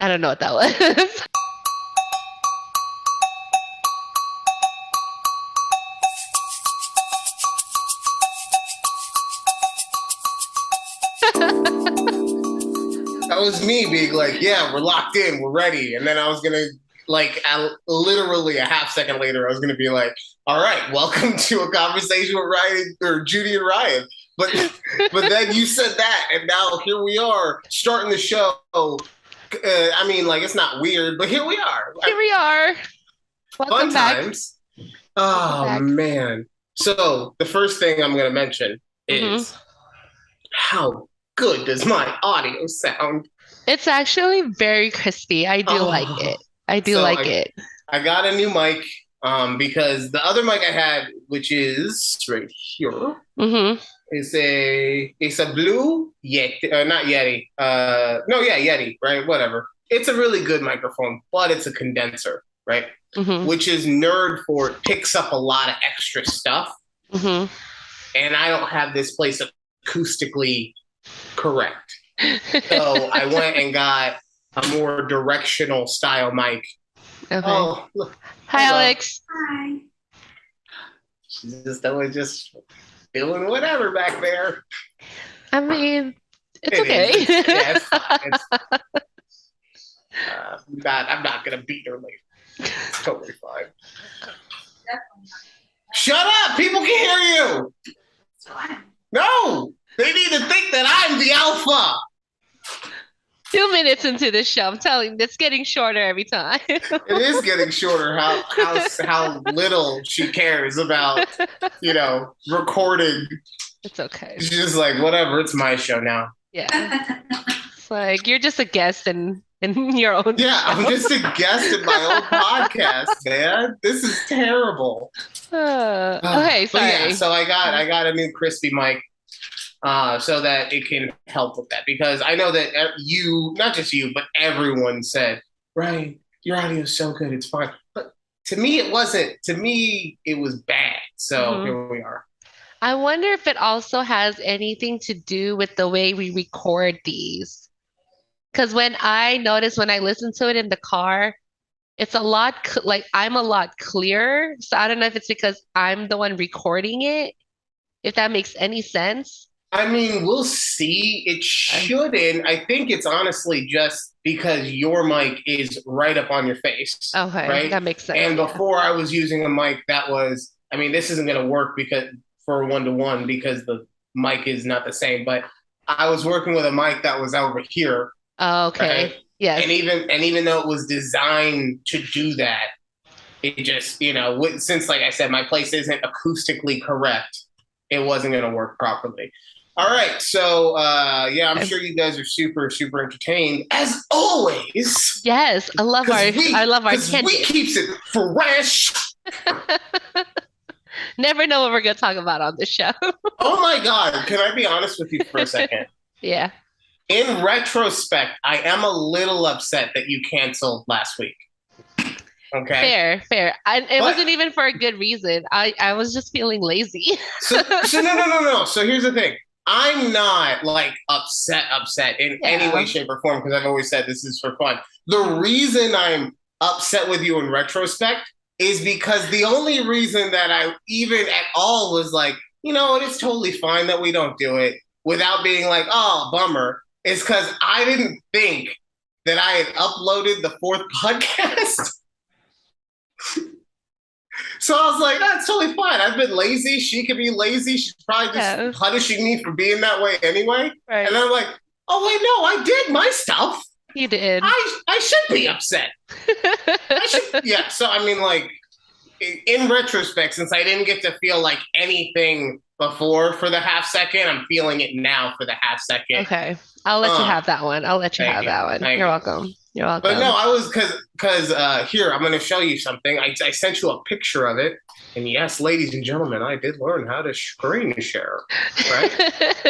I don't know what that was. That was me being like, yeah, we're locked in, we're ready. And then I was gonna literally a half second later, I was gonna be like, all right, welcome to a conversation with Ryan or Judy and Ryan. But but then you said that, and now here we are starting the show. I mean, like it's not weird, but here we are. Here we are. Fun Welcome back. times. Welcome Oh back. man. So the first thing I'm gonna mention hmm is how good does my audio sound? It's actually very crispy. I do like Oh, it. I do so like I it. I got a new mic because the other mic I had, which is right here, hmm is a blue Yeti, not Yeti. No, yeah, Yeti, right? Whatever. It's a really good microphone, but it's a condenser, right? hmm Which is nerd for it picks up a lot of extra stuff, hmm and I don't have this place acoustically correct. So I went and got a more directional style mic. Okay. Oh, look, Hi, hello. Alex. She's just doing whatever back there. I mean, it's It is. okay. Yeah, it's fine. I'm not gonna beat her later. It's totally fine. Shut up! People can hear you. No, they need to think that I'm the alpha. 2 minutes into the show, I'm telling you, it's getting shorter every time. It is getting shorter. How little she cares about recording. It's okay. She's just like whatever. It's my show now. Yeah. It's like you're just a guest in your own Yeah, I'm show. just a guest in my own podcast, man. This is terrible. Okay, But yeah, sorry. so I got a new crispy mic, so that it can help with that because I know that you, not just you, but everyone said, right, your audio is so good, it's fine. But to me, it wasn't. To me, it was bad. So Mhm. here we are. I wonder if it also has anything to do with the way we record these. Because when I listen to it in the car, it's a lot like I'm a lot clearer. So I don't know if it's because I'm the one recording it, if that makes any sense. I mean, we'll see. It I, shouldn't. I think it's honestly just because your mic is right up on your face, okay, right? that makes sense. And Yeah. before I was using a mic that was, I mean, this isn't going to work because for one to one because the mic is not the same, but I was working with a mic that was over here, right? Okay. And Yes. even though it was designed to do that, it just, since like I said, my place isn't acoustically correct, it wasn't going to work properly. All right, so yeah, I'm I- sure you guys are super super entertained as always Yes, I love our because we tangents. keeps it fresh. Never know what we're gonna talk about on this show. Oh my god, can I be honest with you for a second? Yeah. In retrospect, I am a little upset that you canceled last week. Okay, Fair, fair. It but wasn't even for a good reason. I was just feeling lazy. so no. So here's the thing. I'm not like upset in any way, Yeah. shape, or form because I've always said this is for fun. The Mhm. reason I'm upset with you in retrospect is because the only reason that I even at all was like, it's totally fine that we don't do it without being like, oh, bummer, is because I didn't think that I had uploaded the fourth podcast. So I was like, that's totally fine. I've been lazy. She could be lazy. She's probably just Yeah. punishing me for being that way anyway. And Right. I'm like, oh wait, no, I did my stuff. You did. I should be upset. I should, yeah. So I mean, like in retrospect, since I didn't get to feel like anything before for the half second, I'm feeling it now for the half second. Okay. I'll let you Uh, have that one. I'll let you Thank have you, that one. thank You're you. welcome. You're But no, welcome. I was because here I'm going to show you something. I sent you a picture of it, and yes, ladies and gentlemen, I did learn how to screen share. Right?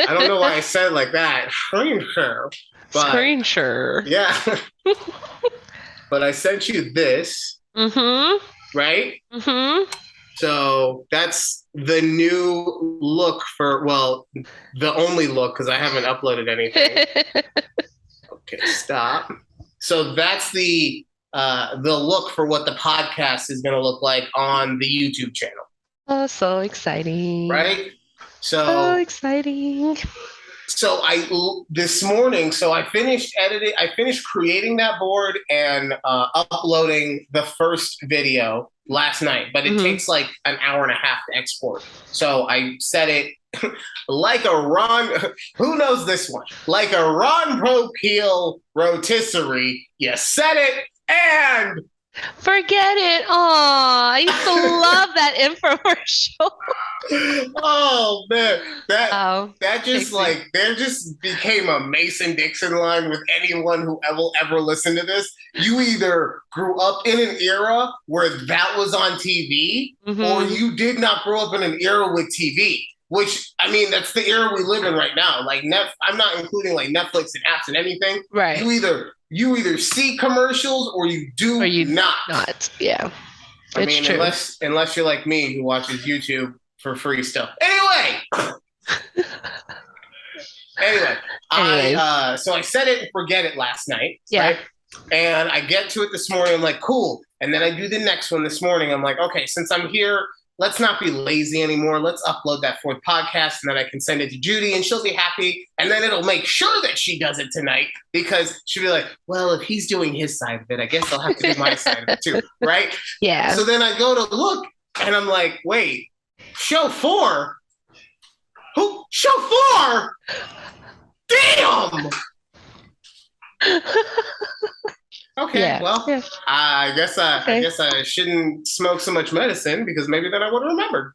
I don't know why I said it like that, screen share, but Screen share. yeah. But I sent you this, Mm-hmm. right? Mm-hmm. So that's the new look for well, the only look because I haven't uploaded anything. Okay, stop. So that's the look for what the podcast is going to look like on the YouTube channel, Oh, so exciting. right? So So exciting. so I this morning, so I finished editing, I finished creating that board and uploading the first video last night, but it Hmm. takes like an hour and a half to export. So I set it like a Ron, who knows this one? Like a Ron Popeil rotisserie. You set it and Forget it. Oh, I used to love that infomercial. oh man, that Oh, that just takes me. like there just became a Mason Dixon line with anyone who will ever listen to this. You either grew up in an era where that was on TV, or Hmm. you did not grow up in an era with TV. Which I mean, that's the era we live in right now. Like I'm not including like Netflix and apps and anything. Right. You either see commercials or you Or do you not. not. Yeah, I it's mean, true. unless you're like me who watches YouTube for free stuff. Anyway, I Anyways, so I set it and forget it last night, yeah. right? And I get to it this morning. I'm like, cool. And then I do the next one this morning. I'm like, okay, since I'm here, let's not be lazy anymore. Let's upload that fourth podcast, and then I can send it to Judy, and she'll be happy. And then it'll make sure that she does it tonight because she'll be like, well, if he's doing his side of it, I guess I'll have to do my side of it too, right? Yeah. So then I go to look, and I'm like, wait, show four? Who? Show four? Damn. Okay, Yeah. well, Yeah. I Okay. guess I shouldn't smoke so much medicine because maybe then I would have remembered.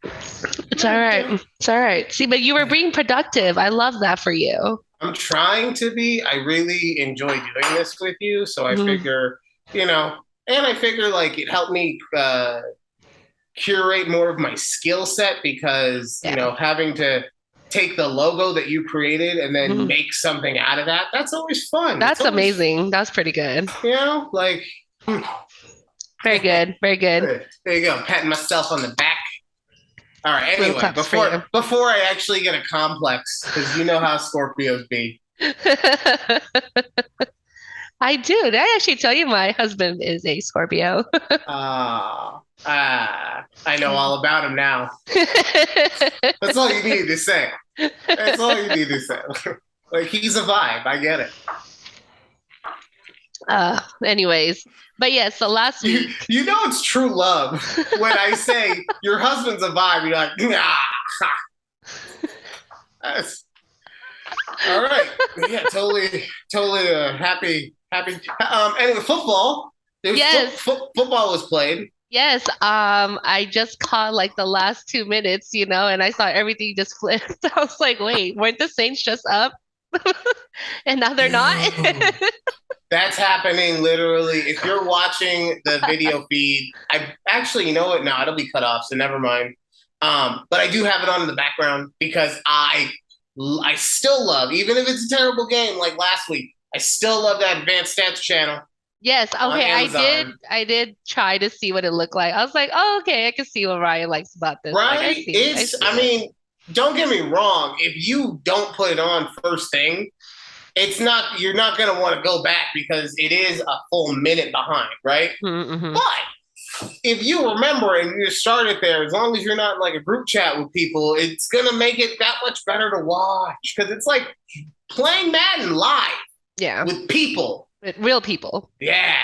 It's all right. Yeah. It's all right. See, but you were being productive. I love that for you. I'm trying to be. I really enjoy doing this with you, so I Hmm. figure, you know, and I figure like it helped me curate more of my skill set because Yeah. having to take the logo that you created and then Hmm. make something out of that, that's always fun. It's That's always, amazing. That's pretty good. like Very good. Very good. there you go, patting myself on the back. All right. Little Anyway, claps for you. before I actually get a complex, because you know how Scorpios be. I do. Did I actually tell you my husband is a Scorpio? I know all about him now. That's all you need to say. That's all you need to say. Like he's a vibe. I get it. Anyways, but yeah, so last You, week, you know it's true love when I say your husband's a vibe. You're like, that's all right. Yeah, totally happy. Anyway, football. yes, Football was played. yes, I just caught like the last 2 minutes, and I saw everything just flipped. I was like, wait, weren't the Saints just up? And now they're not? Dude, that's happening literally. If you're watching the video feed, I actually, you know what? No, it'll be cut off, so never mind. But I do have it on in the background because I still love, even if it's a terrible game like last week, I still love that advanced stats channel Yes, on okay, I did Amazon. I did try to see what it looked like. I was like, oh, okay, I can see what Ryan likes about this. Like, I Right? see, I see I it. mean, don't get me wrong. If you don't put it on first thing, you're not going to want to go back because it is a full minute behind, right? Mm-hmm. But if you remember and you start it there, as long as you're not in like a group chat with people, it's going to make it that much better to watch because it's like playing Madden live Yeah, with people. real people. Yeah.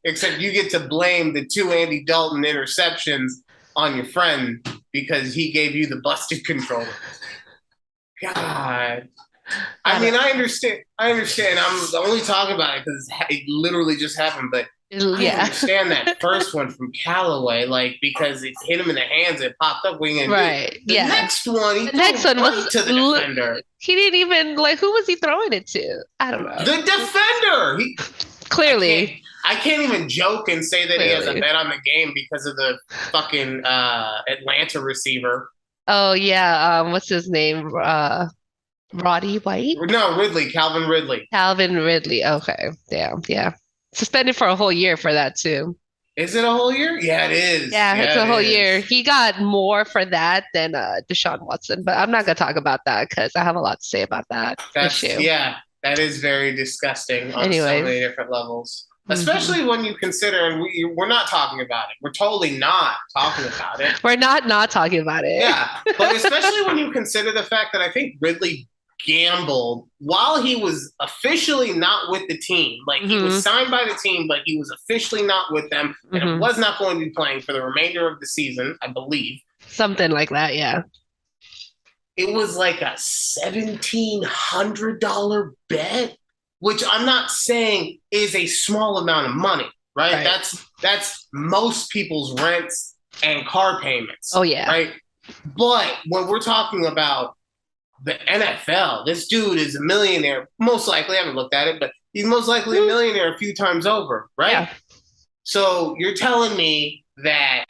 Except you get to blame the two Andy Dalton interceptions on your friend because he gave you the busted controller. God. I mean, I understand. I understand. I'm only talking about it because it literally just happened, but I Yeah, understand that first one from Callaway, like because it hit him in the hands, it popped up. What are you gonna do? right. The Yeah. next one, he The threw next it one right was to the defender. he didn't even like who was he throwing it to? I don't know. The defender. I can't. Clearly, I can't even joke and say that he has a clearly. bet on the game because of the fucking Atlanta receiver. Oh yeah, what's his name? Roddy White? No, Ridley, Calvin Ridley. Calvin Ridley. Okay. Damn. Yeah. Suspended for a whole year for that too. Is it a whole year? Yeah, it is. Yeah, it's Yeah, a it whole year. is. He got more for that than Deshaun Watson, but I'm not gonna talk about that because I have a lot to say about that That's issue. yeah. That is very disgusting on so many Anyways. different levels. Hmm. Especially when you consider, and we're not talking about it. We're totally not talking about it. We're not talking about it. Yeah, but especially when you consider the fact that I think Ridley gambled while he was officially not with the team. Like he was Hmm. signed by the team, but he was officially not with them and Hmm. was not going to be playing for the remainder of the season, I believe. Something like that, yeah. It was like a $1,700 bet, which I'm not saying is a small amount of money, right? Right. That's most people's rents and car Oh payments, yeah. right? But when we're talking about the NFL, this dude is a millionaire. Most likely, I haven't looked at it, but he's most likely a Mm, millionaire a few times over, right? yeah. So you're telling me that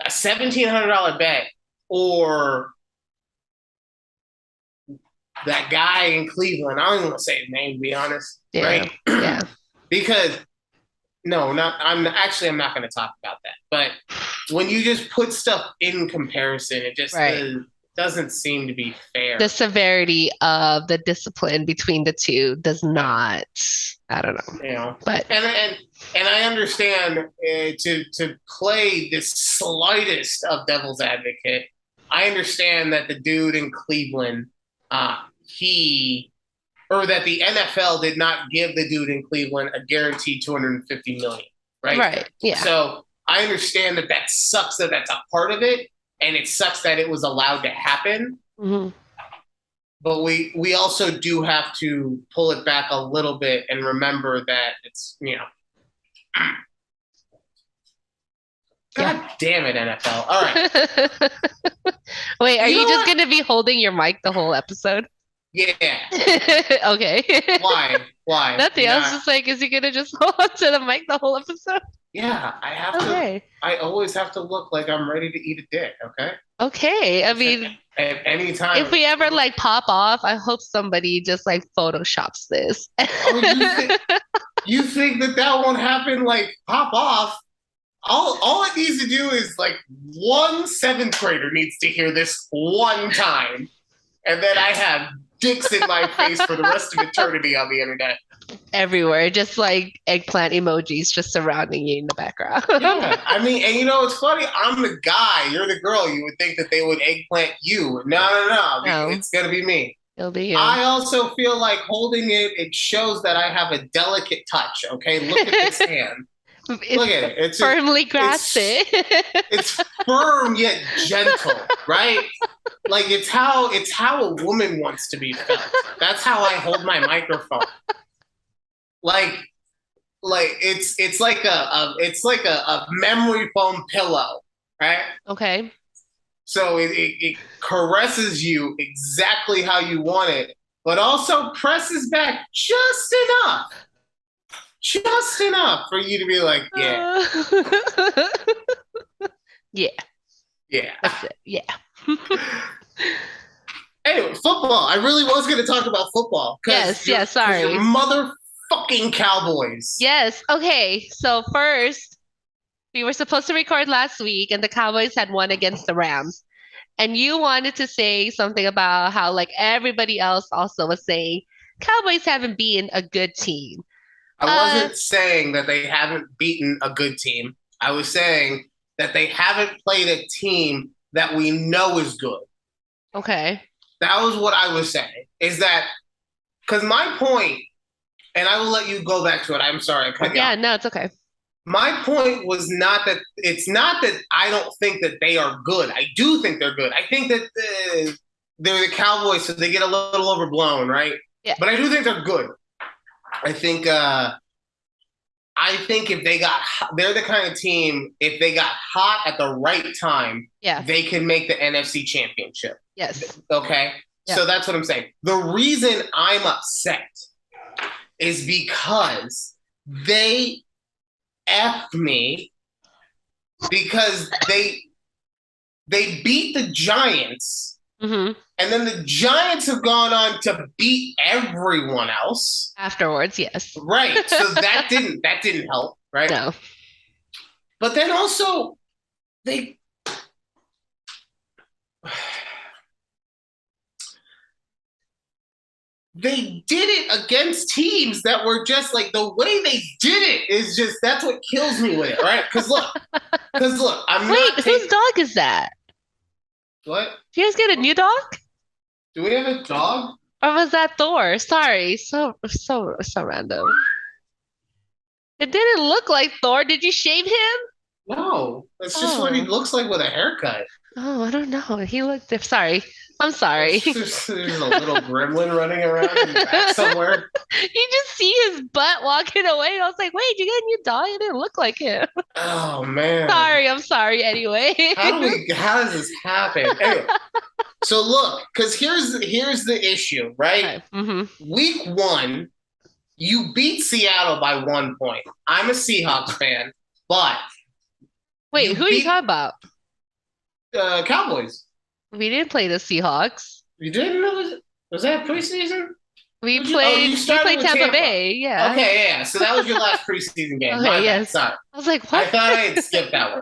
a $1,700 bet or that guy in Cleveland, I don't even want to say his name to be honest, Yeah. right? Yeah. Because no, not I'm not going to talk about that. But when you just put stuff in comparison, it just Right. doesn't seem to be fair. The severity of the discipline between the two does Yeah. not, I don't know. You know, But and I understand to play this slightest of devil's advocate. I understand that the dude in Cleveland, he or that the NFL did not give the dude in Cleveland a guaranteed 250 million, right? right. Yeah. So I understand that that sucks that that's a part of it, and it sucks that it was allowed to happen. Hmm. But we also do have to pull it back a little bit and remember that it's Yeah. God damn it, NFL. All right. Wait, are You you know just what? going to be holding your mic the whole episode? Yeah. Okay. Why? Why? Nothing. You're I was not. just like, is he going to just hold on to the mic the whole episode? Yeah, I have to. Okay. I always have to look like I'm ready to eat a dick. Okay. Okay. I mean, At any if time. we ever like pop off, I hope somebody just like photoshops this. Oh, you think that that won't happen? Like pop off. All it needs to do is like one seventh grader needs to hear this one time, and then I have dicks in my face for the rest of eternity on the internet. Everywhere, just like eggplant emojis just surrounding you in the background. Yeah, I mean, and you know, it's funny. I'm the guy, you're the girl. You would think that they would eggplant you. No, no, no. No, It's gonna be me. it'll be you. I also feel like holding it. It shows that I have a delicate touch. Okay, look at this hand. It's Look at it. firmly grasp It's it. it's firm yet gentle, right? Like it's how a woman wants to be felt. That's how I hold my microphone. Like it's like a memory foam pillow, right? Okay. So it caresses you exactly how you want it, but also presses back just enough for you to be like, yeah, Yeah, yeah. that's it. Yeah. Anyway, football. I really was going to talk about football Yes, yes, because your sorry. motherfucking Cowboys. Yes. Okay. So first, we were supposed to record last week and the Cowboys had won against the Rams. And you wanted to say something about how like everybody else also was saying Cowboys haven't been a good team. I Uh, wasn't saying that they haven't beaten a good team. I was saying that they haven't played a team that we know is good. okay. That was what I was saying. Is that because my point, and I will let you go back to it. I'm sorry, I cut you Yeah, off. no, it's okay. My point was not that it's not that I don't think that they are good. I do think they're good. I think that they're the Cowboys, so they get a little overblown, right? Yeah. But I do think they're good. I think if they got, they're the kind of team. If they got hot at the right time, Yeah. they can make the NFC Championship. Yes. Okay, Yeah. so that's what I'm saying. The reason I'm upset is because they f me because they beat the Giants, Hmm. and then the Giants have gone on to beat everyone else. Afterwards, yes. Right. So that didn't help, right? No. But then also they they did it against teams that were just like the way they did it is just that's what kills me with it, right? Because look, I'm Wait, not whose taking dog is that? what? Did you guys get a new dog? Do we have a dog? Or was that Thor? Sorry, so random. It didn't look like Thor. Did you shave him? No, that's just what he Oh, looks like with a haircut. oh, I don't know. He looked. Sorry, I'm sorry. There's a little gremlin running around in the back somewhere. You just see his butt walking away. I was like, wait, you got a new dog? It didn't look like him. Oh man, Sorry, I'm sorry anyway. how does this happen? Anyway, so look, because here's the issue, right? Okay. Hmm. Week one, you beat Seattle by 1 point. I'm a Seahawks fan, but Wait, you who are you beat talking about? Cowboys. We didn't play the Seahawks. You didn't know was that preseason? Oh, you We started played with Tampa Tampa. Bay. Yeah. Okay, yeah. So that was your last preseason game. Okay, My bad. yes. Sorry. I was like, I what? thought I had skipped that one.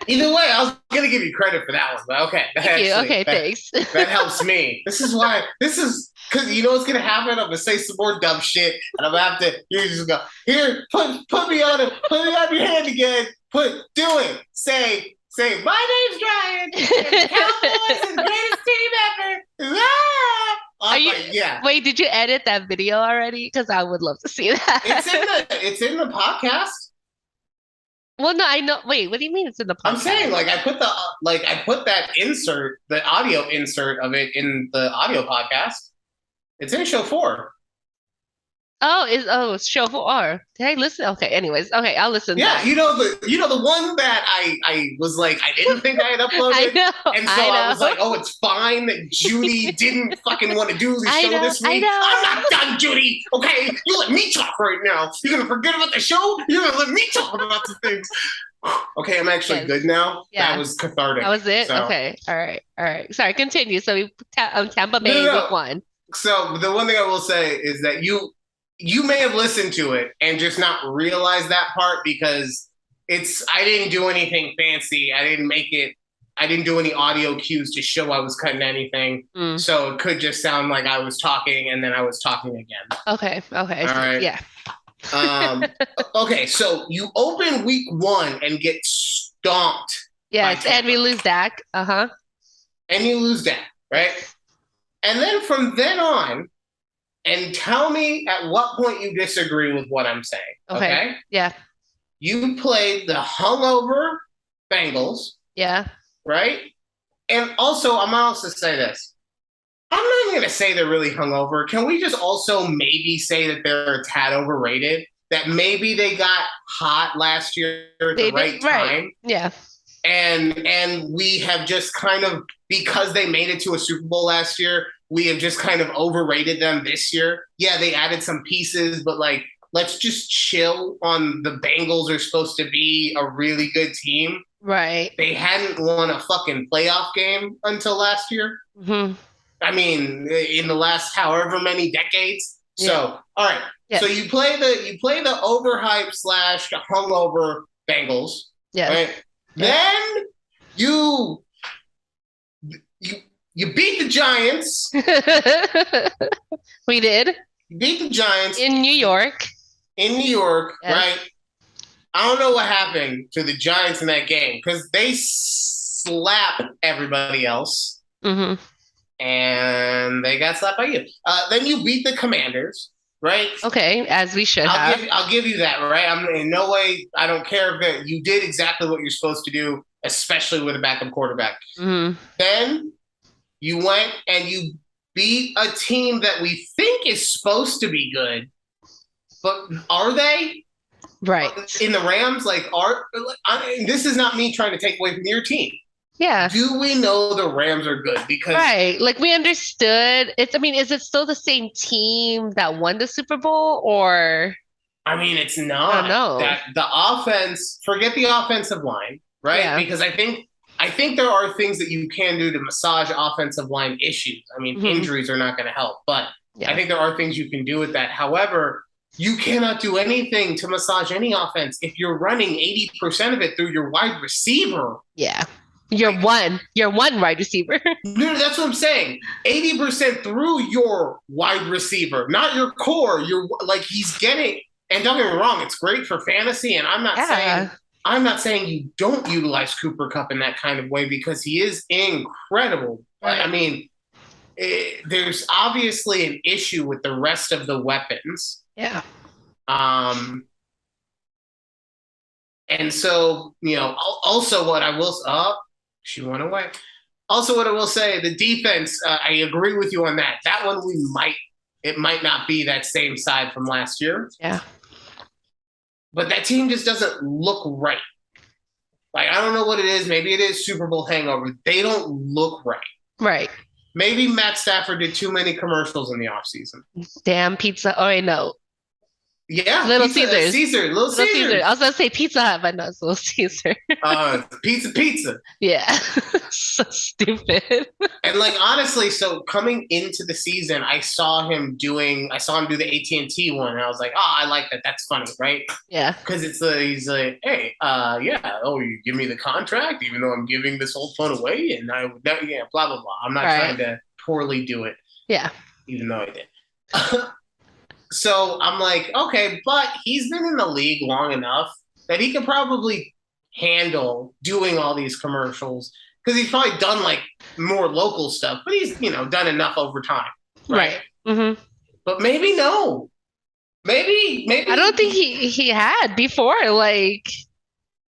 Either way, I was gonna give you credit for that one, but okay, Thank you. Okay, thanks. that helps me. This is because you know what's gonna happen. I'm gonna say some more dumb shit, and I'm gonna have to. You just go here, put me on it, put me on your hand again. Do it. Say my name's Ryan, and the Cowboys are the greatest team ever. Ah! Are I'm you? like, yeah. Wait, did you edit that video already? Because I would love to see that. It's in the podcast. Well, no, I know. Wait, what do you mean it's in the I'm podcast? saying I put that insert, the audio insert of it in the audio podcast. It's in show 4. It's show 4. Did I listen? Okay, anyways. Okay, I'll listen Yeah, then. you know the one that I was like I didn't think I had I uploaded, know, and so I I was know. like, oh, it's fine that Judy didn't fucking want to do the I show know, this I week. I'm know. not done, Judy. Okay, you let me talk right now. You're gonna forget about the show. You're gonna let me talk about the things. Okay, I'm actually Yes. good now. That Yeah. was cathartic. That was it? So Okay. All right. All right. Sorry, continue. So Tampa no, no, Bay week no. 1. So the one thing I will say is that you may have listened to it and just not realized that part because I didn't do anything fancy. I didn't make it. I didn't do any audio cues to show I was cutting anything. Mm. So it could just sound like I was talking and then I was talking again. Okay. Okay. All right. Yeah. Um, okay, so you open week 1 and get stomped by Yes, and Tampa, we lose Dak. Uh-huh. and you lose that, right? And then from then on, and tell me at what point you disagree with what I'm saying. Okay. Okay. Yeah. You played the hungover Bengals, Yeah. right? And also, I'm gonna also say this. I'm not even gonna say they're really hungover. Can we just also maybe say that they're a tad overrated? That maybe they got hot last year at They the right did right. time, Yeah. and we have just kind of because they made it to a Super Bowl last year, we have just kind of overrated them this year. Yeah, they added some pieces, but like let's just chill on the Bengals are supposed to be a really good team. Right. They hadn't won a fucking playoff game until last year. Hmm. I mean, in the last however many decades. Yeah. So, all right. Yes. So you play the overhyped slash hungover Bengals, Yes. right? Yeah. Then you you beat the Giants. We did You beat the Giants in New York. in New York, Yes. right? I don't know what happened to the Giants in that game because they slapped everybody else Hmm. and they got slapped by you. Then you beat the Commanders, right? Okay, as we should have. I'll give you that, right? I'm in no way. I don't care if you did exactly what you're supposed to do, especially with a backup quarterback. Hmm. Then you went and you beat a team that we think is supposed to be good, but are they? Right. In the Rams, this is not me trying to take away from your team. Yeah. Do we know the Rams are good? Because Right. Like we understood. I mean, is it still the same team that won the Super Bowl or I mean, it's I not don't know. that the offense. Forget the offensive line, right? Yeah. Because I think there are things that you can do to massage offensive line issues. I mean, Mhm. injuries are not going to help, but Yeah. I think there are things you can do with that. However, you cannot do anything to massage any offense if you're running 80% of it through your wide receiver. Yeah. You're one wide receiver. No, that's what I'm saying. 80% through your wide receiver, not your core. You're like he's getting. And don't get me wrong, it's great for fantasy. And Yeah. I'm not saying you don't utilize Cooper Cup in that kind of way because he is incredible. I Right. mean, there's obviously an issue with the rest of the weapons. Yeah. Um, and so, also what I will, she went away. Also, what I will say, the defense, I agree with you on that. That one, it might not be that same side from last year. Yeah. But that team just doesn't look right. Like, I don't know what it is. Maybe it is Super Bowl hangover. They don't look right. Right. Maybe Matt Stafford did too many commercials in the offseason. Damn pizza. Oh, I know. Yeah, Little pizza, Caesars. Little Caesars. I was gonna say Pizza Hut, but no, it's Little Caesar. Pizza. Yeah. So stupid. And like honestly, so coming into the season, I saw him do the AT&T one, and I was like, oh, I like that. That's funny, right? Yeah. Because he's like, hey, yeah, oh, you give me the contract, even though I'm giving this old phone away, and yeah, blah blah blah. I'm not trying to poorly do it. Yeah. Even though I did. So I'm like, okay, but he's been in the league long enough that he can probably handle doing all these commercials because he's probably done like more local stuff, but he's done enough over time, right? Mm-hmm. But maybe no, maybe I don't think he had before, like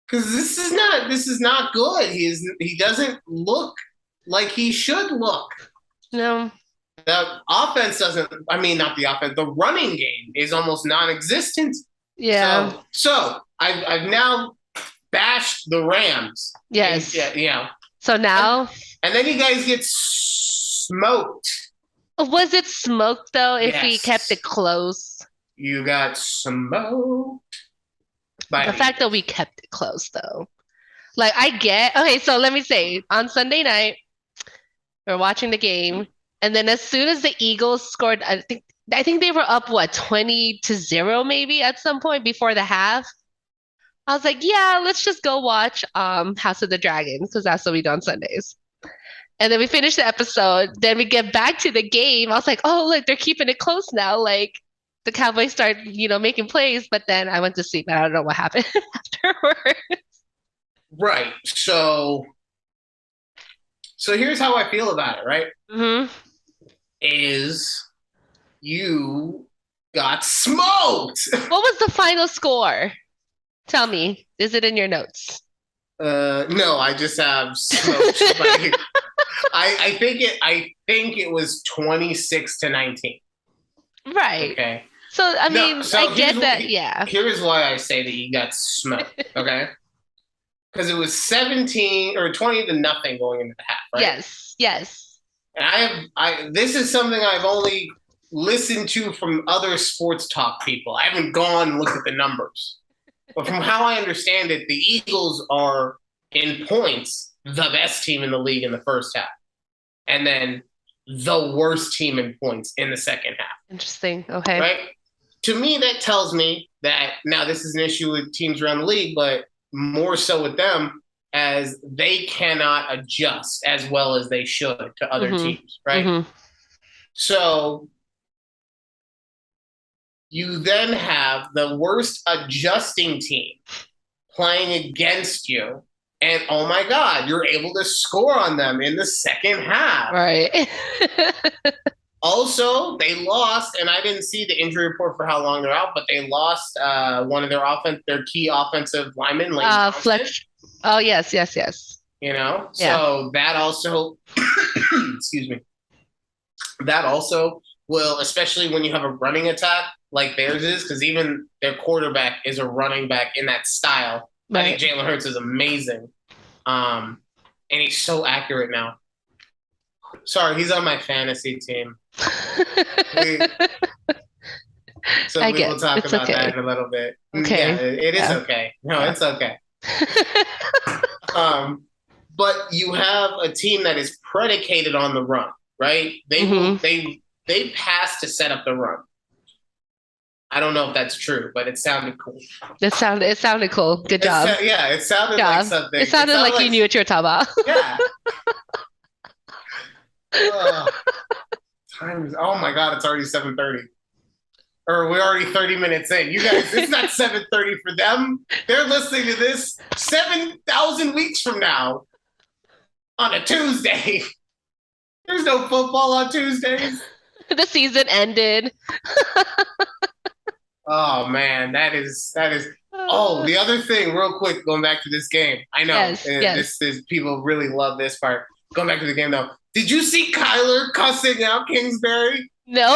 because this is not good. He doesn't look like he should look. no. The offense doesn't. I mean, not the offense. The running game is almost non-existent. Yeah. So I've now bashed the Rams. Yes. Yeah. So now, and then you guys get smoked. Was it smoked though? If we kept it close, you got smoked. The fact that we kept it close though, like okay. So let me say, on Sunday night, we're watching the game. And then as soon as the Eagles scored, I think they were up 20-0 maybe at some point before the half. I was like, yeah, let's just go watch House of the Dragon because that's what we do on Sundays. And then we finish the episode. Then we get back to the game. I was like, oh look, they're keeping it close now. Like the Cowboys start, making plays. But then I went to sleep and I don't know what happened afterwards. Right. So here's how I feel about it. Right. Mm-hmm. Is you got smoked. What was the final score? Tell me. Is it in your notes? No, I just have smoked. I think it was 26-19. Right. Okay. So I mean, I get that. Yeah. Here's why I say that you got smoked. Okay. Because it was 17 or 20-0 going into the half. Right? Yes. And this is something I've only listened to from other sports talk people. I haven't gone and looked at the numbers. But from how I understand it, the Eagles are, in points, the best team in the league in the first half. And then the worst team in points in the second half. Interesting. Okay. Right? To me, that tells me that, now this is an issue with teams around the league, but more so with them, as they cannot adjust as well as they should to other teams, right? Mm-hmm. So you then have the worst adjusting team playing against you, and oh my God, you're able to score on them in the second half. Right. Also, they lost, and I didn't see the injury report for how long they're out, but they lost one of their key offensive linemen, Fletch. Oh, yes. So that also, excuse me, that also will, especially when you have a running attack like theirs is, because even their quarterback is a running back in that style. Right. I think Jalen Hurts is amazing. And he's so accurate now. Sorry, he's on my fantasy team. We will talk about that in a little bit. Okay. Yeah, it is okay. No, it's okay. But you have a team that is predicated on the run, right? They pass to set up the run. I don't know if that's true, but it sounded cool. It sounded cool. Good job. Yeah, it Good sounded like job. something. It It sounded sounded like like you knew what you were talking about. yeah. Time is oh my god, it's already 7:30. Or we're already 30 minutes in. You guys, it's not 7:30 for them. They're listening to this 7,000 weeks from now on a Tuesday. There's no football on Tuesdays. The season ended. Oh man, that is. Oh, the other thing, real quick, going back to this game. I know Yes, yes. this is people really love this part. Going back to the game though, did you see Kyler cussing out Kingsbury? No?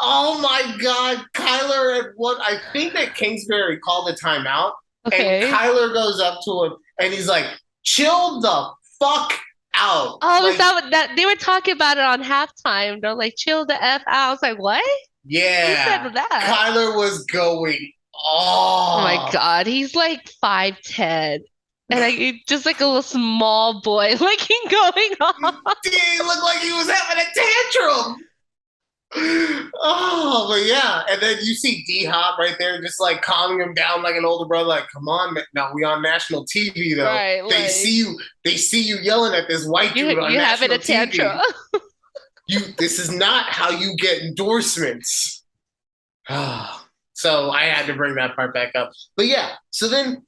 Oh my God, Kyler at what I think that Kingsbury called a timeout, and Okay. Kyler goes up to him and he's like, "Chill the fuck out!" Oh, is Like, that what that they were talking about it on halftime? They're like, chill the F out. I was like, what? Who said yeah, that? Kyler was going Oh my off. God. He's like 5'10". And just like a little small boy, like he going off. He looked like he was having a tantrum. Oh, but yeah, and then you see D Hop right there, just like calming him down like an older brother. Like, come on, man. Now we on national TV though. Right, They like see you. They see you yelling at this white dude on you having a national TV. tantrum. You. This is not how you get endorsements. So I had to bring that part back up. But yeah, so then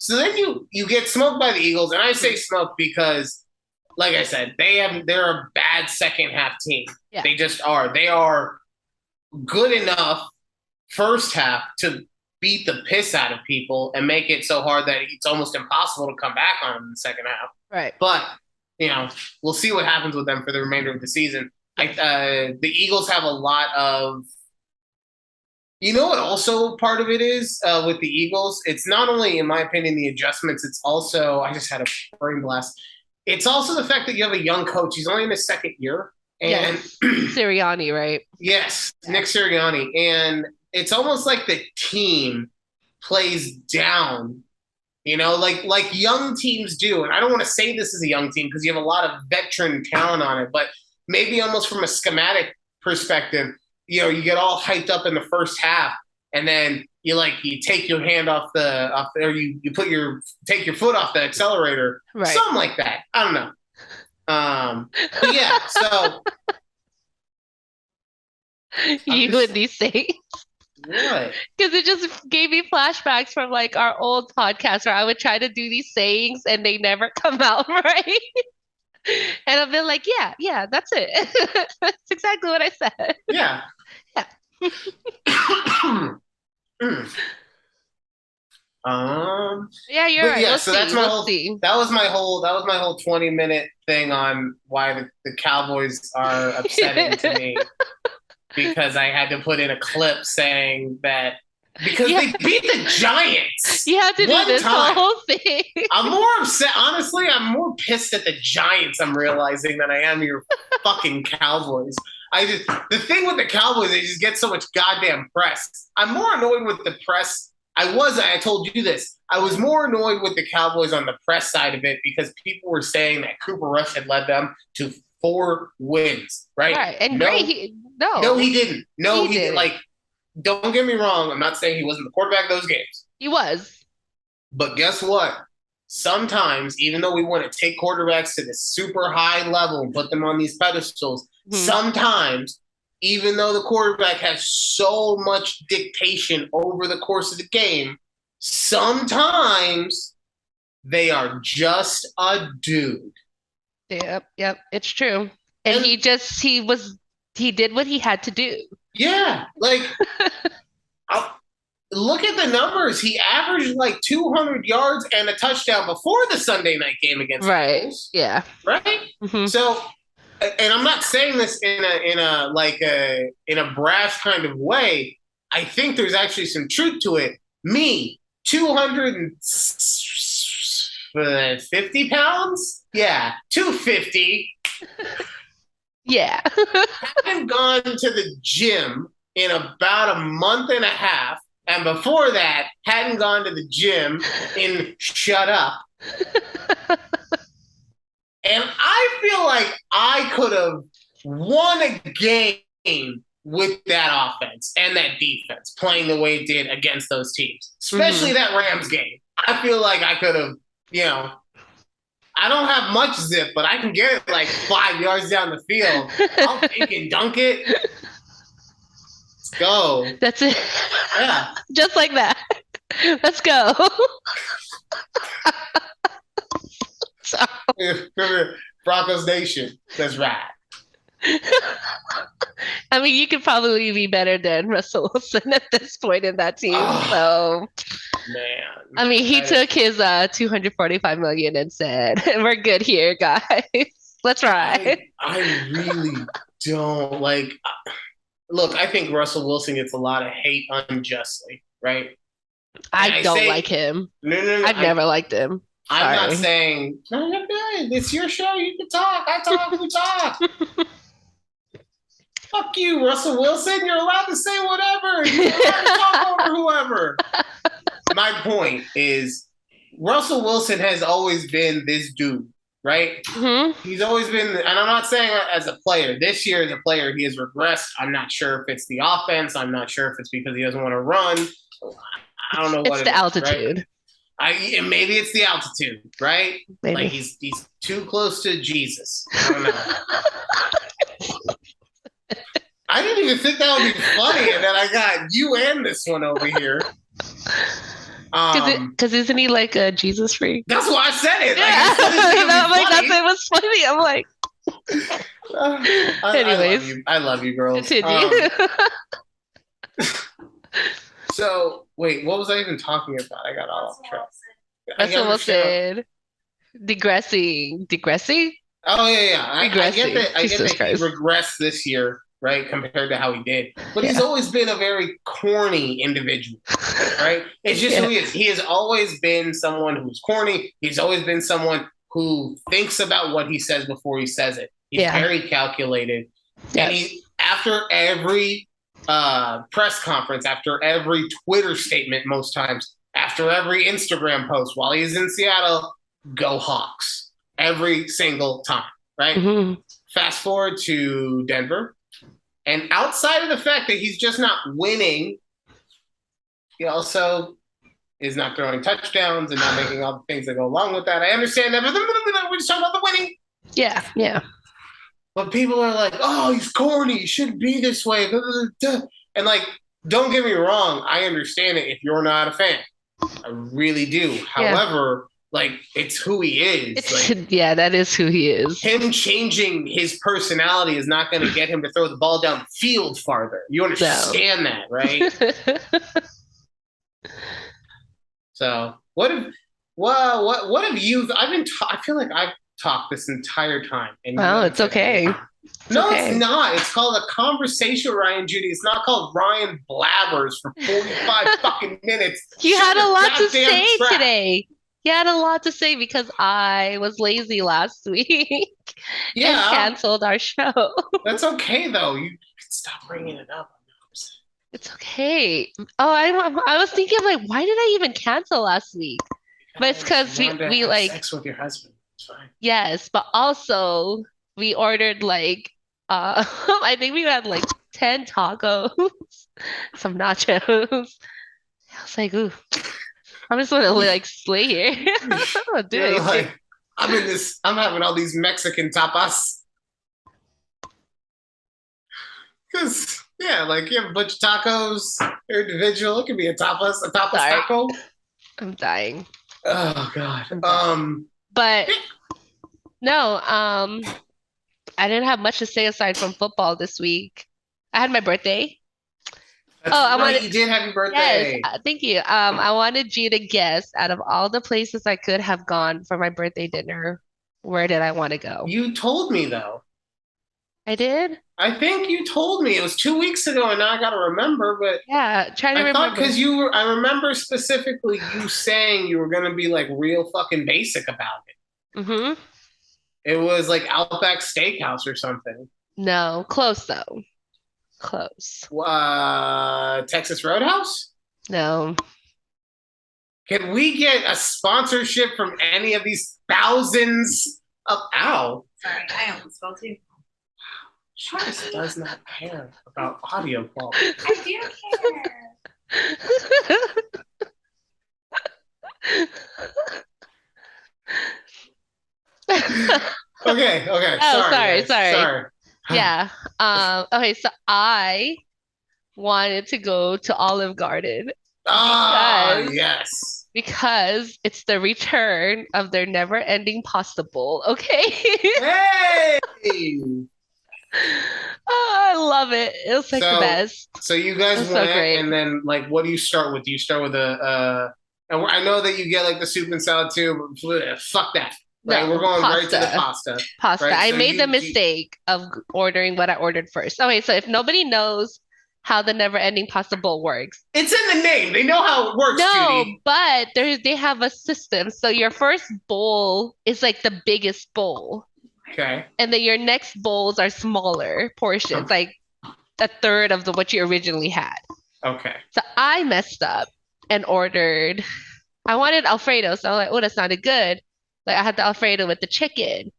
you get smoked by the Eagles, and I say smoked because, like I said, they're a bad second half team. Yeah. They just are. They are good enough first half to beat the piss out of people and make it so hard that it's almost impossible to come back on them in the second half. Right. But we'll see what happens with them for the remainder of the season. The Eagles have a lot of. You know what? Also, part of it is with the Eagles. It's not only, in my opinion, the adjustments. It's also I just had a brain blast. It's also the fact that you have a young coach. He's only in his second year, and Yes. Sirianni, right? yes, Nick Sirianni, and it's almost like the team plays down. Like young teams do. And I don't want to say this is a young team because you have a lot of veteran talent on it, but maybe almost from a schematic perspective, you get all hyped up in the first half, and then you take your hand off or you take your foot off the accelerator, Right. something like that. I don't know. But yeah, so You and these things. what? Because it just gave me flashbacks from like our old podcast where I would try to do these sayings and they never come out right. And I've been like, yeah, that's it. That's exactly what I said. Yeah. Yeah. Yeah, you're But right. yeah, Let's so see. that's my Let's whole. see. That was my whole 20-minute thing on why the Cowboys are upsetting to me because I had to put in a clip saying that because Yeah. they beat the Giants. You have to do one this time. whole thing. I'm more upset. Honestly, I'm more pissed at the Giants. I'm realizing than I am your fucking Cowboys. The thing with the Cowboys, they just get so much goddamn press. I'm more annoyed with the press. I told you this. I was more annoyed with the Cowboys on the press side of it because people were saying that Cooper Rush had led them to 4 wins, right? Right. And no, great. no, he didn't. No, he didn't. like. Don't get me wrong. I'm not saying he wasn't the quarterback of those games. He was. But guess what? Sometimes, even though we want to take quarterbacks to this super high level and put them on these pedestals, sometimes, even though the quarterback has so much dictation over the course of the game, sometimes they are just a dude. Yep. It's true. And he did what he had to do. Yeah. Like, look at the numbers. He averaged like 200 yards and a touchdown before the Sunday night game against the Bulls. Yeah. Right? So, and I'm not saying this in a brash kind of way. I think there's actually some truth to it. Me, 250 pounds? Yeah, 250. Yeah. Haven't gone to the gym in about a month and a half. And before that, hadn't gone to the gym in shut up. And I feel like I could have won a game with that offense and that defense playing the way it did against those teams, especially Hmm. that Rams game. I feel like I could have, you know, I don't have much zip, but I can get it like 5 yards down the field. I'll dink and dunk it. Let's go. That's it. Yeah. Just like that. Let's go. So, Broncos Nation. That's right. I mean, you could probably be better than Russell Wilson at this point in that team. Oh, So, man. I mean, he That is, took his 245 million and said, "We're good here, guys. Let's ride." I really don't like. Look, I think Russell Wilson gets a lot of hate unjustly, right? And I I don't say like him. no. I've never liked him. I'm not Sorry. saying no. You're good. It's your show. You can talk. I talk. We talk. Fuck you, Russell Wilson. You're allowed to say whatever. You're allowed to talk over whoever. My point is, Russell Wilson has always been this dude, right? Hmm. He's always been, and I'm not saying as a player. This year, as a player, he has regressed. I'm not sure if it's the offense. I'm not sure if it's because he doesn't want to run. I don't know It's what the it is, right? altitude. Maybe it's the altitude, right? Like Maybe. he's too close to Jesus. I don't know. I didn't even think that would be funny, and then I got you and this one over here. Because isn't he like a Jesus freak? That's why I said it. Yeah. Like I said, I'm like, funny. that's it was funny. I'm like, anyways, I love you, girls. continue. So wait, what was I even talking about? I got all off track. Russell Wilson digressing. Oh yeah. I get that. I get Jesus that Christ. he regressed this year, right, compared to how he did. But he's Yeah. always been a very corny individual, right? It's just Yeah. who he is. He has always been someone who's corny. He's always been someone who thinks about what he says before he says it. He's Yeah. very calculated. And Yes. he, after every press conference, after every Twitter statement, most times, after every Instagram post while he's in Seattle, go Hawks. Every single time, right? Mhm. Fast forward to Denver. And outside of the fact that he's just not winning, he also is not throwing touchdowns and not making all the things that go along with that. I understand that, but we're just talking about the winning. Yeah. Yeah. But people are like, oh, he's corny. He shouldn't be this way. And like, don't get me wrong. I understand it if you're not a fan. I really do. Yeah. However, like, it's who he is. Like, Yeah, that is who he is. him changing his personality is not going to get him to throw the ball down the field farther. You understand that, right? So what have you? I feel like I've talked this entire time. And Well, it's okay. It's not. It's called a conversation, Ryan Judy. It's not called Ryan Blabbers for 45 fucking minutes. You had a lot to say trap. today. You had a lot to say because I was lazy last week and canceled our show. That's okay, though. You can stop bringing it up. It's okay. Oh, I was thinking like, why did I even cancel last week? But it's because we like sex with your husband. It's fine. Yes, but also we ordered like I think we had like 10 tacos, some nachos. I was like, ooh, I'm just gonna like slay here. I'm do it. Like, I'm having all these Mexican tapas. Because like you have a bunch of tacos, they're individual. It could be a tapas taco. I'm dying. Oh God. But no, I didn't have much to say aside from football this week. I had my birthday. You did have your birthday. Yes, thank you. I wanted you to guess out of all the places I could have gone for my birthday dinner, where did I want to go? You told me though. I did? I think you told me. It was 2 weeks ago, and now I got to remember. But yeah, try to remember. I thought because I remember specifically you saying you were going to be like real fucking basic about it. Mm-hmm. It was like Outback Steakhouse or something. No, close though. Close. Texas Roadhouse? No. Can we get a sponsorship from any of these thousands of? Ow! Sorry, I almost fell too. She just does not care about audio quality. I do care. Okay, okay. Oh, Sorry, sorry, guys. sorry. Sorry. Yeah. Okay, so I wanted to go to Olive Garden Ah, because yes. it's the return of their never-ending pasta bowl. Okay. Hey. Oh, I love it. It was like the So, best. so you It guys was so went, great. and then like, what do you start with? Do you start with a? And I know that you get like the soup and salad too, but fuck that, right? We're No, going right to the pasta. pasta, Pasta. right? I So made the mistake of ordering what I ordered first. Okay, so if nobody knows how the never-ending pasta bowl works, it's in the name. They know how it works, no, Judy. but they have a system. So your first bowl is like the biggest bowl, Okay. and then your next bowls are smaller portions, Okay. like a third of the what you originally had. Okay. So I messed up and ordered. I wanted Alfredo, so I was like, oh, that sounded good. Like I had the Alfredo with the chicken,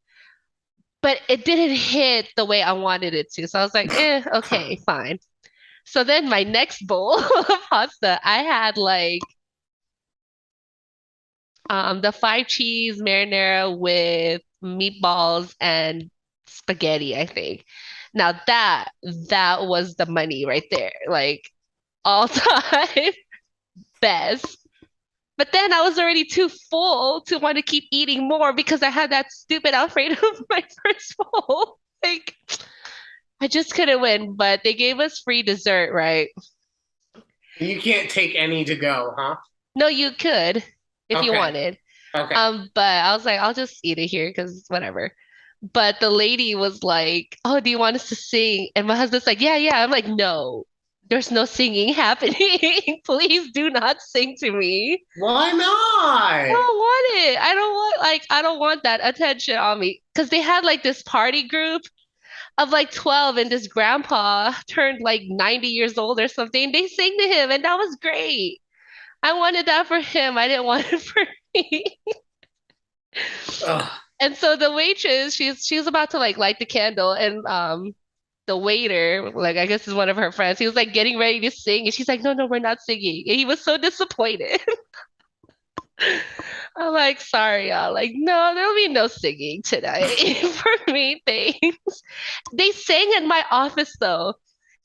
but it didn't hit the way I wanted it to. So I was like, okay, fine. So then my next bowl of pasta, I had like the five cheese marinara with meatballs and spaghetti, I think. Now that was the money right there. Like all time best. But then I was already too full to want to keep eating more because I had that stupid Alfredo for my first bowl. Like I just couldn't win, but they gave us free dessert, right? You can't take any to go, huh? No, you could if you Okay. wanted. Okay. But I was like, I'll just eat it here because whatever. But the lady was like, "Oh, do you want us to sing?" And my husband's like, "Yeah, yeah." I'm like, "No, there's no singing happening. Please do not sing to me. Why I not? don't want it. I don't want that attention on me." Because they had like this party group of like 12 and this grandpa turned like 90 years old or something. They sang to him and that was great. I wanted that for him. I didn't want it for me. Ugh. And so the waitress, she's about to like light the candle and the waiter, like I guess is one of her friends, he was like getting ready to sing and she's like, no, no, we're not singing. And he was so disappointed. I'm like, sorry, y'all. Like, no, there'll be no singing tonight for me. Thanks. They sang at my office though.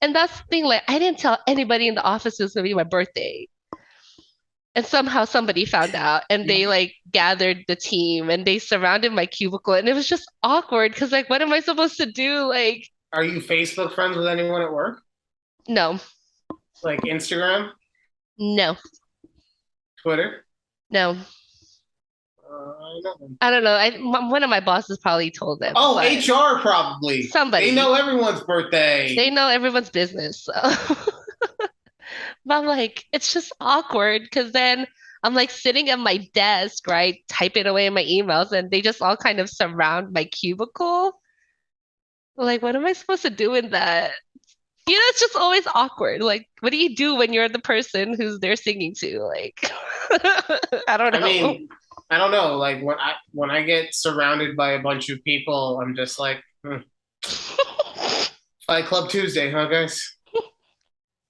And that's the thing, like I didn't tell anybody in the office it was gonna be my birthday. And somehow somebody found out and they like gathered the team and they surrounded my cubicle and it was just awkward because like what am I supposed to do? Like, Are you Facebook friends with anyone at work? no, Like Instagram, no, Twitter? no. Nothing. I don't know. One of my bosses probably told them, Oh, but HR probably. They somebody, know everyone's birthday. they know everyone's business. So. But I'm like, it's just awkward because then I'm like sitting at my desk, right, typing away in my emails, and they just all kind of surround my cubicle. Like, what am I supposed to do in that? It's just always awkward. Like, what do you do when you're the person who's they're singing to? Like, I don't I know. mean, I don't know. Like when I get surrounded by a bunch of people, I'm just like, Fight Club Tuesday, huh, guys?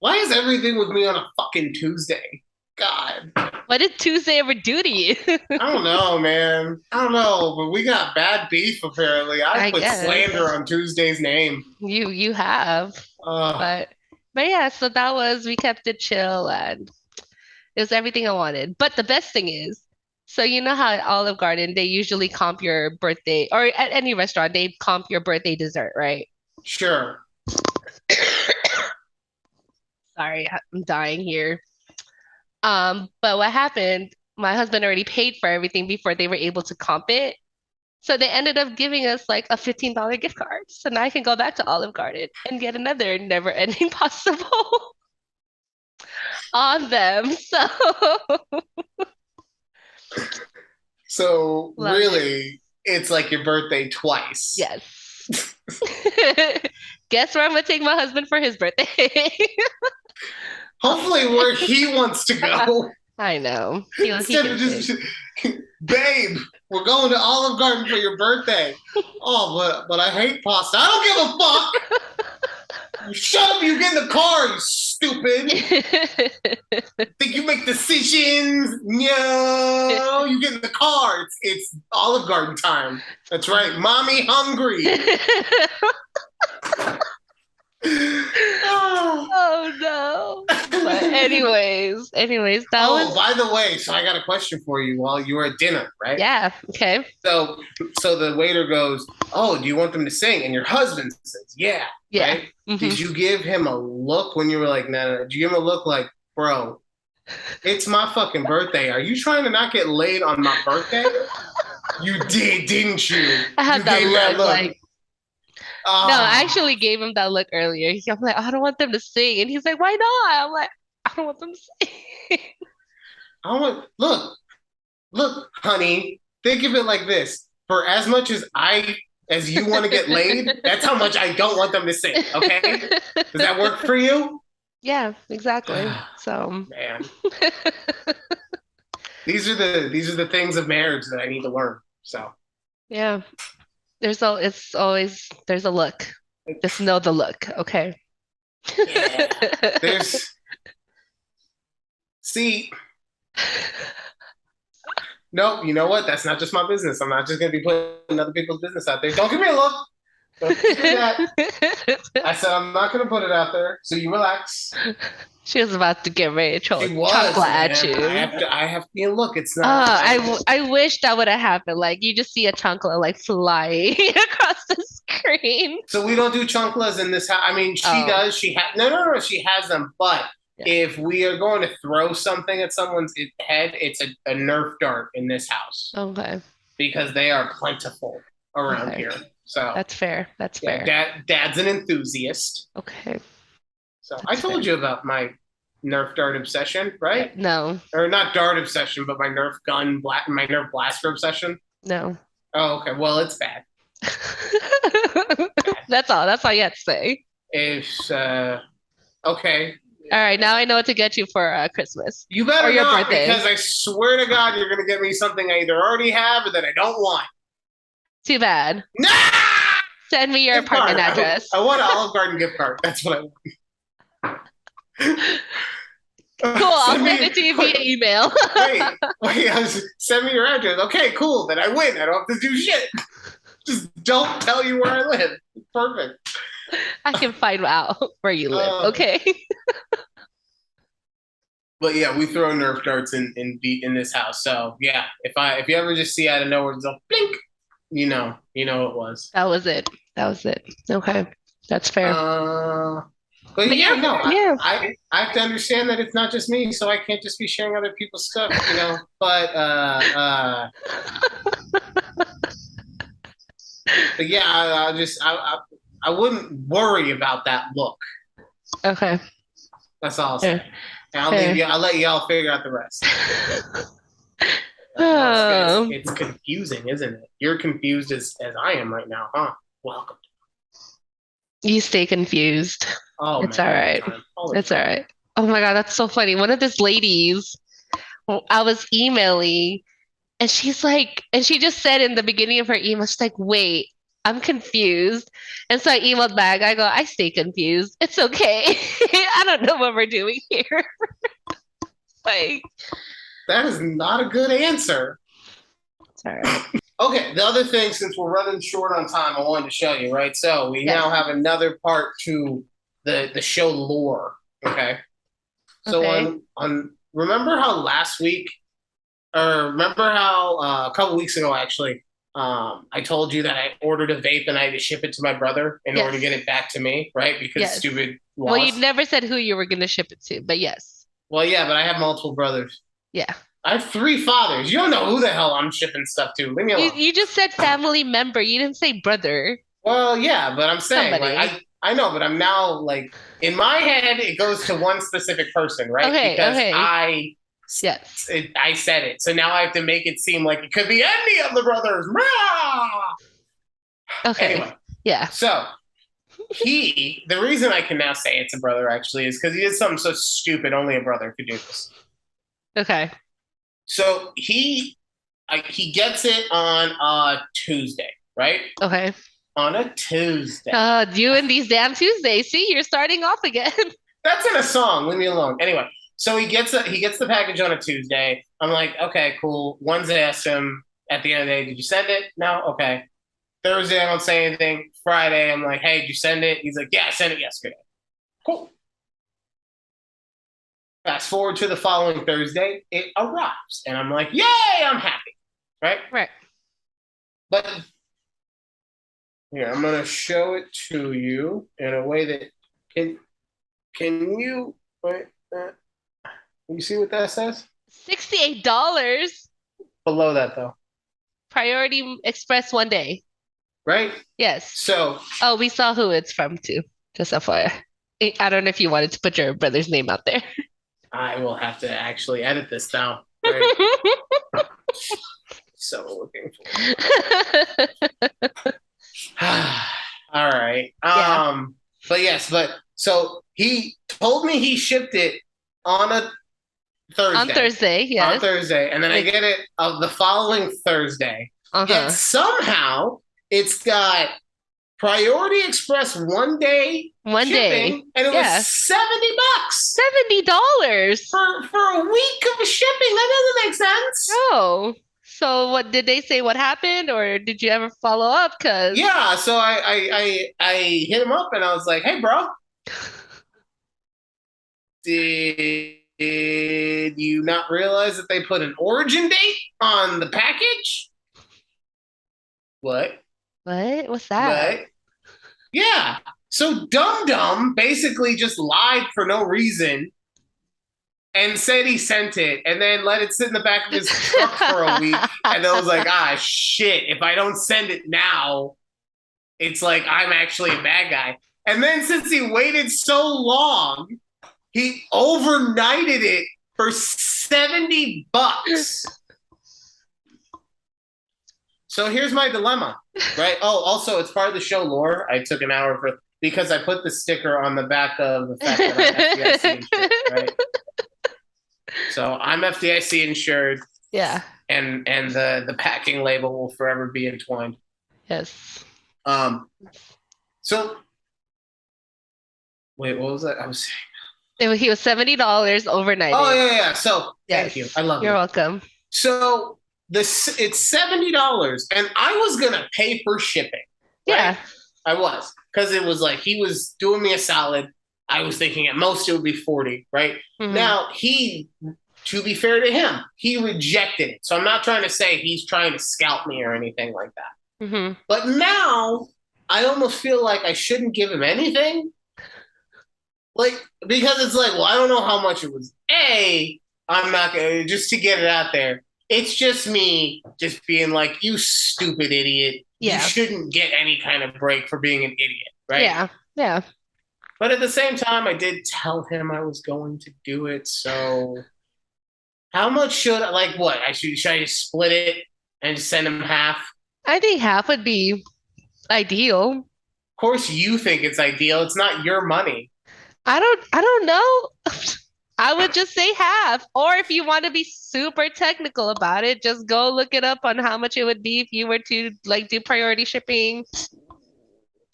Why is everything with me on a fucking Tuesday? God, What did Tuesday ever do to you? I don't know, man. I don't know, but we got bad beef apparently. I I put slander guess on Tuesday's name. you have, Uh, but yeah. So that was we kept it chill and it was everything I wanted. But the best thing is, so you know how at Olive Garden they usually comp your birthday, or at any restaurant they comp your birthday dessert, right? sure. Sorry, I'm dying here. But what happened? My husband already paid for everything before they were able to comp it. So they ended up giving us like a $15 gift card. So now I can go back to Olive Garden and get another never-ending possible on them. So So love it. really, it's like your birthday twice. Yes. Guess where I'm gonna take my husband for his birthday? Hopefully, where he wants to go I know. He instead of can pick. just babe, we're going to Olive Garden for your birthday. Oh, but I hate pasta. I don't give a fuck. Shut up, you get in the car, you stupid. Think you make decisions? No, you get in the car. It's Olive Garden time. That's right. Mommy hungry. Oh. Oh no. But anyways, that Oh, was by the way, so I got a question for you while you were at dinner, right? yeah, okay. So so the waiter goes, "Oh, do you want them to sing?" And your husband says, "Yeah." Yeah. Right? Hmm. Did you give him a look when you were like, "No, no, no. Did you give him a look like, bro, it's my fucking birthday. Are you trying to not get laid on my birthday?" You did, didn't you? I You had that gave that look look. like no, I Ah, actually gave him that look earlier. I'm like, I don't want them to sing. And he's like, why not? I'm like, I don't want them to sing. I want look, honey. Think of it like this: for as much as you want to get laid, that's how much I don't want them to sing. Okay? Does that work for you? Yeah, exactly. So, Man, these are the things of marriage that I need to learn. So yeah, it's always there's a look. Just know the look, okay? yeah, there's see. No, you know what? That's not just my business. I'm not just gonna be putting other people's business out there. Don't give me a look. Don't do that. I said I'm not gonna put it out there. So you relax. She was about to get ready to throw She was, chocolate at man. you. I have to be a look. It's not. I wish that would have happened. Like you just see a chocolate like flying across the screen. So we don't do chunklas in this house. I mean, she Oh, does. She has no. She has them. But yeah. if we are going to throw something at someone's head, it's a Nerf dart in this house Okay. because they are plentiful around Okay. here. So That's fair. That's yeah, fair. dad's an enthusiast. Okay. So I That's told fair. you about my Nerf dart obsession, Yeah. right? No. Or not dart obsession, but my Nerf gun, my Nerf blaster obsession. No. Oh, okay. Well, it's bad. Bad. That's all. That's all you have to say. It's okay. All right. Now I know what to get you for Christmas You or better your not, birthday. because I swear to God, you're gonna get me something I either already have or that I don't want. Too bad. Nah! Send me your Gift card. apartment address. I want an Olive Garden gift card. That's what I want. Cool. I'll Send send me. it to you via email. Wait. Send me your address. Okay, cool. Then I win. I don't have to do shit. Just don't tell you where I live. Perfect. I can find out where you live. Uh, Okay. but yeah, we throw Nerf darts in this house. So yeah, if you ever just see out of nowhere, it's a blink, you know it was. That was it. That was it. Okay. That's fair. Uh, but But yeah, yeah, no, yeah. I have to understand that it's not just me, so I can't just be sharing other people's stuff. But but yeah, I wouldn't worry about that look. Okay. That's all I'll say. Fair. And I'll leave Fair. you. I'll let y'all figure out the rest. No, Oh, it's confusing, isn't it? You're confused as I am right now, huh? Welcome. you stay confused. Oh It's man, all all the right. time, all the It's all time. right. Oh my God, that's so funny. One of these ladies, I was emailing, and she's like, and she just said in the beginning of her email, she's like, wait, I'm confused. And so I emailed back. I go, I stay confused. It's okay. I don't know what we're doing here. Like, That is not a good answer. it's all right. Okay, the other thing, since we're running short on time, I wanted to show you, right? So we Yes. now have another part to the show lore. Okay. So Okay. on remember how last week, or remember how a couple weeks ago actually, I told you that I ordered a vape and I had to ship it to my brother in order to get Yes. it back to me, right? Because Yes. stupid Well, you laws. never said who you were going to ship it to, but yes. Well, yeah, but I have multiple brothers. Yeah. I have three fathers. You don't know who the hell I'm shipping stuff to. Leave me You alone. you just said family member. You didn't say brother. Well, yeah, but I'm saying like Somebody. I know, but I'm now like in my head it goes to one specific person, right? Okay. Because Okay. Yes. I said it, so now I have to make it seem like it could be any of the brothers. Okay. Anyway, Yeah. so the reason I can now say it's a brother actually is because he did something so stupid only a brother could do this. Okay. So he he gets it on a Tuesday, right? Okay. On a Tuesday. You and these damn Tuesdays. See, you're starting off again. That's in a song. Leave me alone. Anyway, so he gets the package on a Tuesday. I'm like, okay, cool. Wednesday, I asked him at the end of the day, did you send it? No, okay. Thursday, I don't say anything. Friday, I'm like, hey, did you send it? He's like, yeah, I sent it yesterday. Cool. Fast forward to the following Thursday, it arrives, and I'm like, yay, I'm happy, right? Right. But here, I'm gonna show it to you in a way that can you wait? You see what that says? $68. Below that though, Priority Express one day. right? Yes. So Oh, we saw who it's from too. Just FYI. I don't know if you wanted to put your brother's name out there. I will have to actually edit this down. Right? So looking for. All right. Yeah. But yes, but so he told me he shipped it on a Thursday. On Thursday, On yes. Thursday, and then I get it of the following Thursday. Yet somehow it's got Priority Express one day One day. shipping, and it was $70 $70. for a week of shipping. That doesn't make sense. Oh. So what did they say what happened, or did you ever follow up? Cause Yeah, so I hit him up and I was like, hey bro, did you not realize that they put an origin date on the package? What? What's that? What? Yeah. So Dum Dum basically just lied for no reason and said he sent it and then let it sit in the back of his truck for a week. And I was like, shit, if I don't send it now, it's like I'm actually a bad guy. And then since he waited so long, he overnighted it for $70. So here's my dilemma, right? Oh, also, it's part of the show lore. I took an hour because I put the sticker on the back of the fact that I'm FDIC insured, right? So I'm FDIC insured. Yeah. And the packing label will forever be entwined. Yes. So wait, what was that? I was saying he was $70 overnight. Oh yeah. So thank you. I love you. You're welcome. So it's $70, and I was gonna pay for shipping. Right? Yeah, I was, because it was like he was doing me a solid. I was thinking at most it would be 40. Right now, to be fair to him, he rejected it. So I'm not trying to say he's trying to scalp me or anything like that. But now I almost feel like I shouldn't give him anything. Like, because it's like, well, I don't know how much it was. I'm not gonna, just to get it out there. It's just me just being like, you stupid idiot. Yeah. You shouldn't get any kind of break for being an idiot, right? Yeah. Yeah. But at the same time, I did tell him I was going to do it. So how much should I, like, what? Should I just split it and just send him half? I think half would be ideal. Of course you think it's ideal. It's not your money. I don't know. I would just say half. Or if you want to be super technical about it, just go look it up on how much it would be if you were to like do priority shipping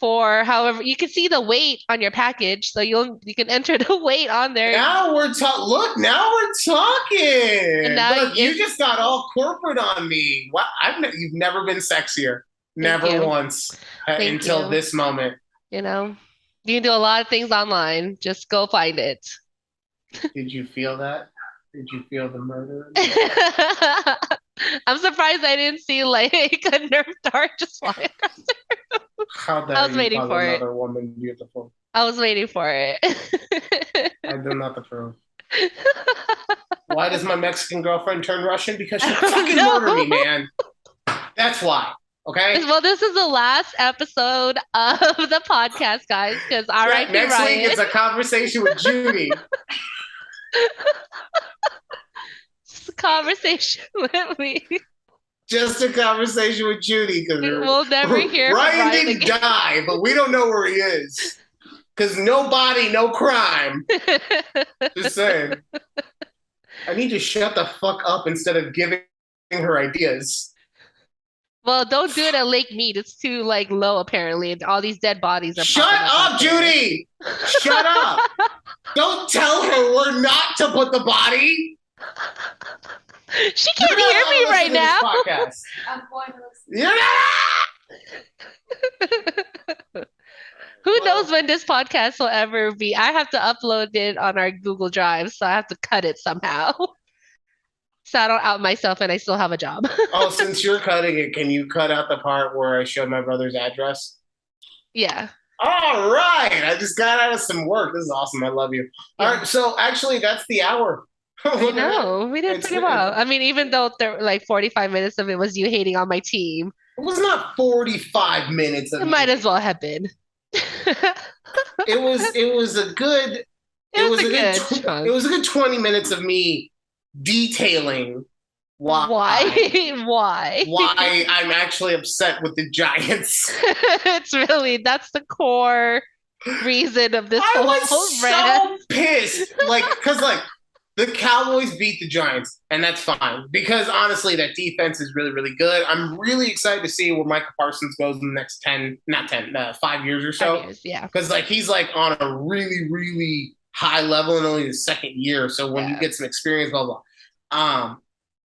for however you can see the weight on your package. So you can enter the weight on there. Now we're talking. Look, now we're talking. And now look, you just got all corporate on me. What? You've never been sexier. Never once until this moment. You know, you can do a lot of things online. Just go find it. Did you feel that? Did you feel the murder? I'm surprised I didn't see like a Nerf dart just fly across the room. How dare I was waiting for another it. Woman beautiful. I was waiting for it. I do not approve. Why does my Mexican girlfriend turn Russian? Because she fucking murdered me, man. That's why. Okay. Well, this is the last episode of the podcast, guys. Because next week it's a conversation with Judy. Just a conversation with me. Just a conversation with Judy, because we'll never hear Ryan didn't die, but we don't know where he is. Because no body, no crime. Just saying. I need to shut the fuck up instead of giving her ideas. Well, don't do it at Lake Mead. It's too like low apparently, and all these dead bodies are Shut popping up out up, there. Judy! Shut up! Don't tell her we're not to put the body. She You're can't not hear allowed me to listen right to this now. podcast. I'm going to listen. You're not. Who Well, knows when this podcast will ever be? I have to upload it on our Google Drive, so I have to cut it somehow. So I don't out myself and I still have a job. oh, since you're cutting it, can you cut out the part where I showed my brother's address? Yeah. All right. I just got out of some work. This is awesome. I love you. All Yeah. right. So actually, that's the hour. I Look at that. know. We did It's pretty it well. I mean, even though there like 45 minutes of it was you hating on my team, was not 45 minutes of it might me. as well have been. It was a good It was a good it chunk. was a good 20 minutes of me detailing why Why? why I'm actually upset with the Giants. That's the core reason of this I whole was rant. so pissed. Like, because, like, the Cowboys beat the Giants, and that's fine. Because, honestly, that defense is really, really good. I'm really excited to see where Micah Parsons goes in the next 5 years or so. 5 years, yeah. Because, like, he's, like, on a really, really high level in only his second year. So when you Yeah. get some experience, blah, blah.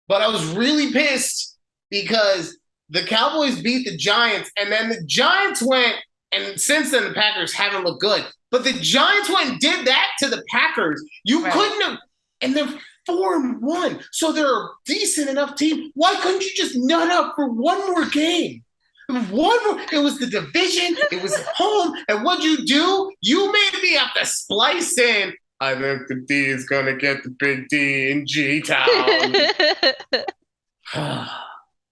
But I was really pissed because the Cowboys beat the Giants, and then the Giants went, and since then the Packers haven't looked good. But the Giants went and did that to the Packers. You Right. couldn't have, and they're 4-1, so they're a decent enough team. Why couldn't you just nut up for one more game? One more. It was the division. It was at home, and what'd you do? You made me have to splice in. I think the D is gonna get the big D in G Town.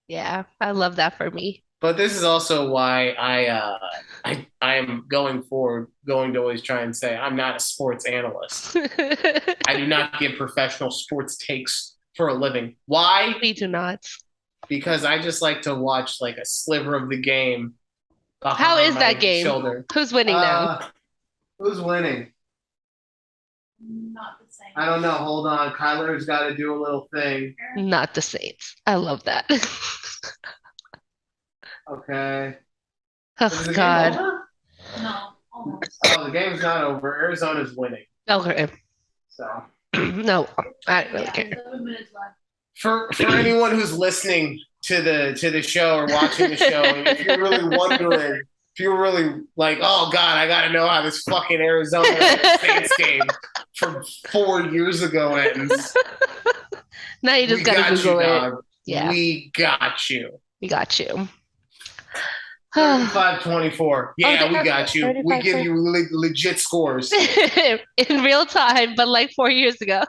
Yeah, I love that for me. But this is also why I am going to always try and say I'm not a sports analyst. I do not give professional sports takes for a living. Why? We do not. Because I just like to watch like a sliver of the game. How is my that game? Shoulder. Who's winning now? Who's winning? Not the same. I don't know. Hold on. Kyler's got to do a little thing. Not the Saints. I love that. Okay. Oh Is the game God. over? No, almost. Oh, the game's not over. Arizona's winning. Okay. So No, I don't really care. 7 minutes left. for anyone who's listening to the show or watching the show, and if you're really wondering, if you're really like, oh God, I gotta know how this fucking Arizona Saints game from 4 years ago ends. Now you just We gotta got you, Google it. dog. Yeah, We got you. we got you. 35-24. Yeah, we got you. We 35. give you legit scores. In real time, but like 4 years ago.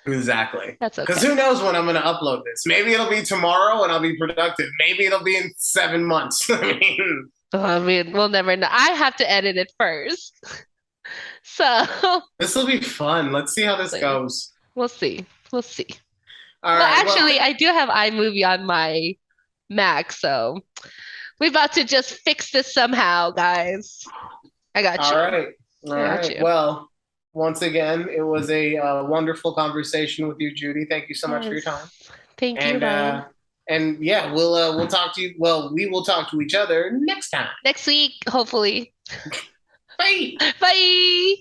Exactly. That's Because okay. who knows when I'm going to upload this? Maybe it'll be tomorrow and I'll be productive. Maybe it'll be in 7 months. I mean, we'll never know. I have to edit it first. So This will be fun. Let's see how this goes. we'll see. We'll see. All Well, right. actually, I do have iMovie on my Mac, so we're about to just fix this somehow, guys. I got you. all right. All I got right. you. Well, once again, it was a wonderful conversation with you, Judy. Thank you so much for your time. Thank you, And Ryan. and yeah, we'll talk to you. Well, we will talk to each other next time. Next week, hopefully. Bye. Bye.